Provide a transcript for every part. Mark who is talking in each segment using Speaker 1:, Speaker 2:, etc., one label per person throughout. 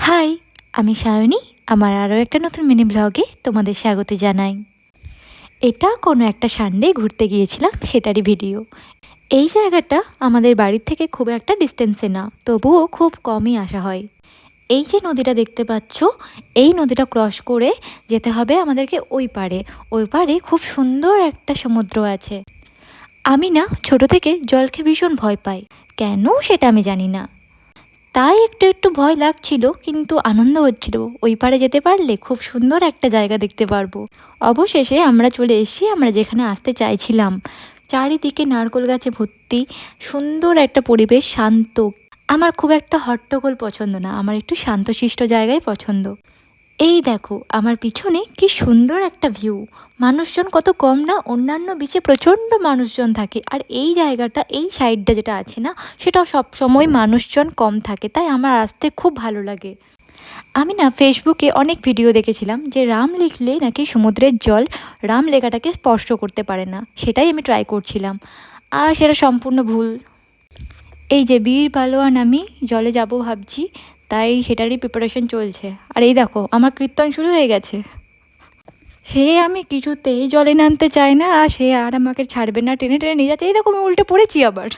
Speaker 1: High, আমি সায়নী। আমার আরও একটা নতুন মিনি ব্লগে তোমাদের স্বাগত জানাই। এটা কোনো একটা সানডে ঘুরতে গিয়েছিলাম, সেটারই ভিডিও। এই জায়গাটা আমাদের বাড়ির থেকে খুব একটা ডিস্টেন্সে না, তবুও খুব কমই আসা হয়। এই যে নদীটা দেখতে পাচ্ছ, এই নদীটা ক্রস করে যেতে হবে আমাদেরকে ওই পারে। ওই পারে খুব সুন্দর একটা সমুদ্র আছে। আমি না ছোট থেকে জলকে ভীষণ ভয় পাই, কেন সেটা আমি জানি না। তাই একটু একটু ভয় লাগছিল, কিন্তু আনন্দ হচ্ছিল। ওই পারে যেতে পারলে খুব সুন্দর একটা জায়গা দেখতে পারবো। অবশেষে আমরা চলে এসেছি আমরা যেখানে আসতে চাইছিলাম। চারিদিকে নারকেল গাছে ভর্তি, সুন্দর একটা পরিবেশ, শান্ত। আমার খুব একটা হট্টগোল পছন্দ না, আমার একটু শান্তশিষ্ট জায়গায় পছন্দ। এই দেখো আমার পিছনে কি সুন্দর একটা ভিউ। মানুষজন কত কম না, অন্যান্য বিচে প্রচণ্ড মানুষজন থাকে, আর এই জায়গাটা, এই সাইডটা যেটা আছে না, সেটাও সব সময় মানুষজন কম থাকে, তাই আমার আসতে খুব ভালো লাগে। আমি না ফেসবুকে অনেক ভিডিও দেখেছিলাম যে রাম লিখলে নাকি সমুদ্রের জল রাম লেখাটাকে স্পর্শ করতে পারে না, সেটাই আমি ট্রাই করছিলাম, আর সেটা সম্পূর্ণ ভুল। এই যে বীর পালোয়ান আমি জলে যাব ভাবছি, তাই সেটারই প্রিপারেশন চলছে। আর এই দেখো আমার কীর্তন শুরু হয়ে গেছে। সে আমি কিছুতেই জলে নামতে চাই না, আর সে আর আমাকে ছাড়বে না, টেনে টেনে নিয়ে যাচ্ছে। এই দেখো আমি উল্টে পড়েছি আবার।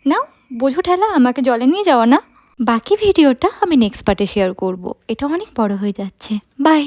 Speaker 1: নাও, বোঝো ঠেলা, আমাকে জলে নিয়ে যাওয়া না। বাকি ভিডিওটা আমি নেক্সট পার্টে শেয়ার করব, এটা অনেক বড় হয়ে যাচ্ছে। বাই।